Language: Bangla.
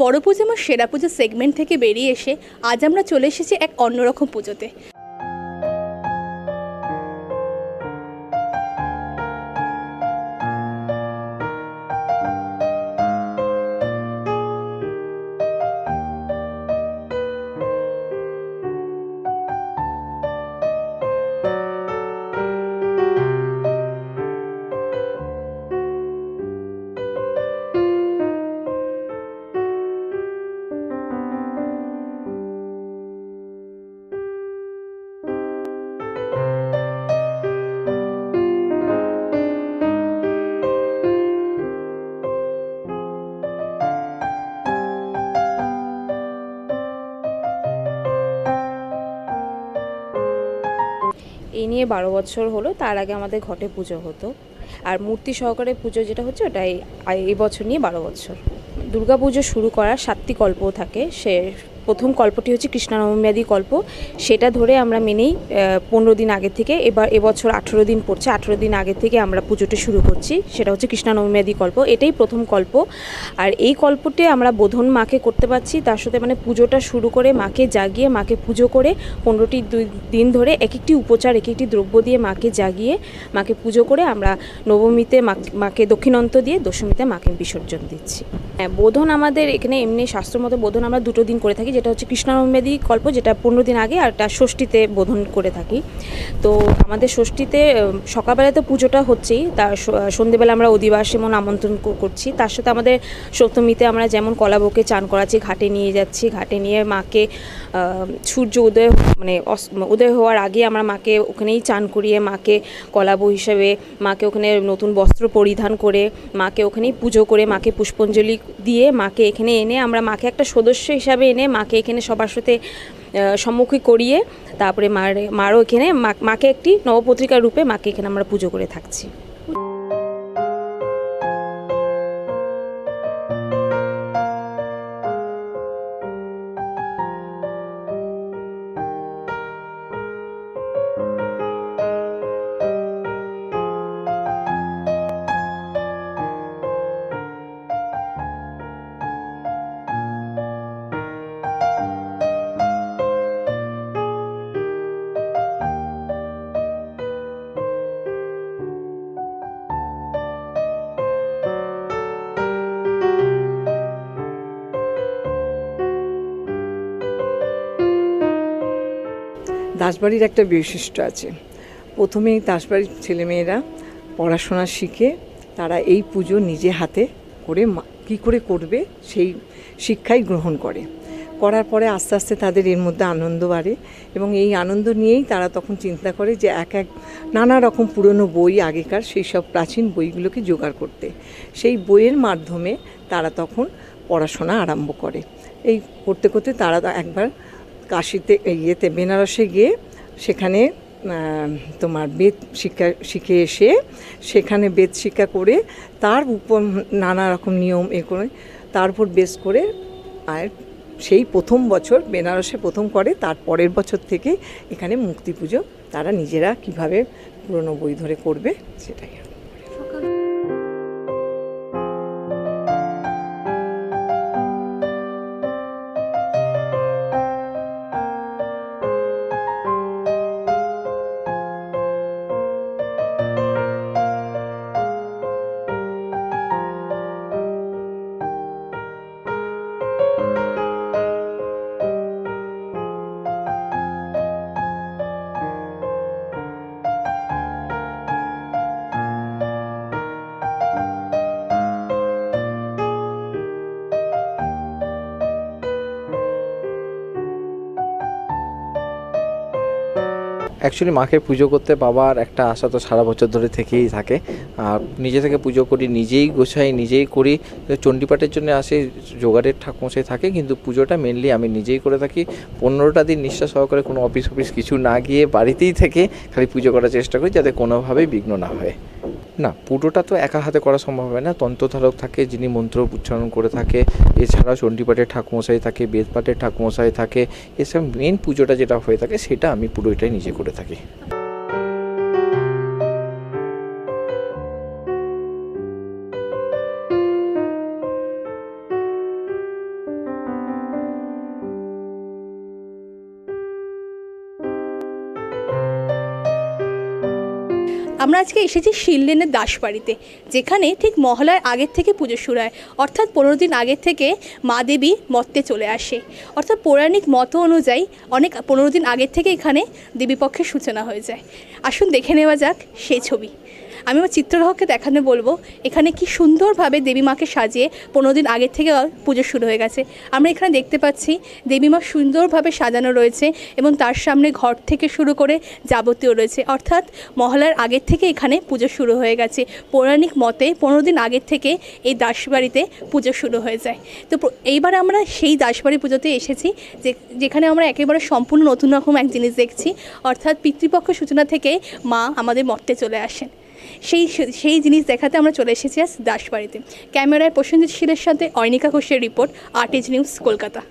বড় পুজো এবং সেরা পুজো সেগমেন্ট থেকে বেরিয়ে এসে আজ আমরা চলে এসেছি এক অন্যরকম পুজোতে। এই নিয়ে 12 বছর হলো। তার আগে আমাদের ঘটে পুজো হতো, আর মূর্তি সহকারে পুজো যেটা হচ্ছে ওটাই এই বছর নিয়ে 12 বছর। দুর্গা পুজো শুরু করার 7টি কল্প থাকে। সে প্রথম কল্পটি হচ্ছে কৃষ্ণনবমী কল্প, সেটা ধরে আমরা মেনেই 15 দিন আগে থেকে, এবছর 18 দিন পড়ছে, 18 দিন আগে থেকে আমরা পুজোটা শুরু করছি। সেটা হচ্ছে কৃষ্ণনবমী কল্প, এটাই প্রথম কল্প। আর এই কল্পতে আমরা বোধন মাকে করতে পারছি, তার সাথে মানে পুজোটা শুরু করে মাকে জাগিয়ে মাকে পুজো করে 15টি দিন ধরে এক একটি উপচার এক একটি দ্রব্য দিয়ে মাকে জাগিয়ে মাকে পুজো করে আমরা নবমীতে মাকে দক্ষিণান্ত দিয়ে দশমীতে মাকে বিসর্জন দিচ্ছি। হ্যাঁ, বোধন আমাদের এখানে এমনি শাস্ত্রমতো বোধন আমরা 2টো দিন করে থাকি, যেটা হচ্ছে কৃষ্ণনবমী কল্প, যেটা 15 দিন আগে, আর একটা ষষ্ঠীতে বোধন করে থাকি। তো আমাদের ষষ্ঠীতে সকালবেলাতে পুজোটা হচ্ছেই, তার সন্ধ্যেবেলা আমরা অধিবাস এবং আমন্ত্রণ করছি। তার সাথে আমাদের সপ্তমীতে আমরা যেমন কলাবকে চান করাচ্ছি, ঘাটে নিয়ে যাচ্ছি, ঘাটে নিয়ে মাকে সূর্য উদয় মানে উদয় হওয়ার আগে আমরা মাকে ওখানেই চান করিয়ে মাকে কলাবু হিসেবে মাকে ওখানে নতুন বস্ত্র পরিধান করে মাকে ওখানেই পুজো করে মাকে পুষ্পাঞ্জলি দিয়ে মাকে এখানে এনে আমরা মাকে একটা সদস্য হিসাবে এনে মাকে এখানে সবার সাথে সম্মুখী করিয়ে তারপরে মারও এখানে মাকে একটি নবপত্রিকার রূপে মাকে এখানে আমরা পুজো করে থাকছি। দাসবাড়ির একটা বৈশিষ্ট্য আছে। প্রথমেই দাসবাড়ির ছেলেমেয়েরা পড়াশোনা শিখে তারা এই পুজো নিজে হাতে করে কী করে করবে সেই শিক্ষাই গ্রহণ করার পরে আস্তে আস্তে তাদের এর মধ্যে আনন্দ বাড়ে, এবং এই আনন্দ নিয়েই তারা তখন চিন্তা করে যে নানা রকম পুরনো বই, আগেকার সেই সব প্রাচীন বইগুলোকে জোগাড় করতে। সেই বইয়ের মাধ্যমে তারা তখন পড়াশোনা আরম্ভ করে। এই করতে করতে তারা একবার কাশিতে বেনারসে গিয়ে সেখানে তোমার বেদ শিখে এসে সেখানে বেদ শিক্ষা করে তার উপর নানা রকম নিয়ম করে তার উপর বেস করে আর সেই প্রথম বছর বেনারসে প্রথম করে, তার পরের বছর থেকে এখানে মূর্তি পুজো তারা নিজেরা কিভাবে পুরনো বই ধরে করবে সেটাই। অ্যাকচুয়ালি মাকে পুজো করতে বাবার একটা আশা তো সারা বছর ধরে থেকেই থাকে। আর নিজে থেকে পুজো করি, নিজেই গোছাই, নিজেই করি। চণ্ডীপাঠের জন্য আসে জোগাড়ের ঠাকুমশাই থাকে, কিন্তু পুজোটা মেনলি আমি নিজেই করে থাকি। 15টা দিন নিষ্ঠা সহকারে কোনো অফিস কিছু না গিয়ে বাড়িতেই থেকে খালি পুজো করার চেষ্টা করি, যাতে কোনোভাবেই বিঘ্ন না হয়। না, পুজোটা তো একা হাতে করা সম্ভব হয় না। তন্ত্রধারক থাকে যিনি মন্ত্র উচ্চারণ করে থাকে, এছাড়াও চণ্ডীপাঠের ঠাকুমশাই থাকে, বেদপাঠের ঠাকুমশাই থাকে। এসব মেন পুজোটা যেটা হয়ে থাকে সেটা আমি পুরোটাই নিজে করে থাকি। আমরা আজকে এসেছি শিললেনের দাসবাড়িতে, যেখানে ঠিক মহালয়ার আগের থেকে পুজো শুরু হয়, অর্থাৎ 15 দিন আগের থেকে মা দেবী মর্তে চলে আসে। অর্থাৎ পৌরাণিক মত অনুযায়ী 15 দিন আগের থেকে এখানে দেবীপক্ষের সূচনা হয়ে যায়। আসুন দেখে নেওয়া যাক সেই ছবি। আমি আমার চিত্রগ্রাহককে দেখানো বলবো এখানে কি সুন্দরভাবে দেবী মাকে সাজিয়ে 15 দিন আগের থেকে পুজো শুরু হয়ে গেছে। আমরা এখানে দেখতে পাচ্ছি দেবী মা সুন্দরভাবে সাজানো রয়েছে এবং তার সামনে ঘর থেকে শুরু করে যাবতীয় রয়েছে, অর্থাৎ মহালয়ার আগের থেকে এখানে পুজো শুরু হয়ে গেছে। পৌরাণিক মতে 15 দিন আগের থেকে এই দাসবাড়িতে পুজো শুরু হয়ে যায়। তো এইবার আমরা সেই দাসবাড়ি পুজোতে এসেছি, যেখানে আমরা একেবারে সম্পূর্ণ নতুন রকম এক জিনিস দেখছি, অর্থাৎ পিতৃপক্ষ সূচনা থেকে মা আমাদের মর্তে চলে আসেন। সেই জিনিস দেখাতে আমরা চলে এসেছি আজ দাসবাড়িতে। ক্যামেরায় প্রসেনজিৎ শীলের সাথে অর্ণিকা ঘোষের রিপোর্ট, আর্টেজ নিউজ, কলকাতা।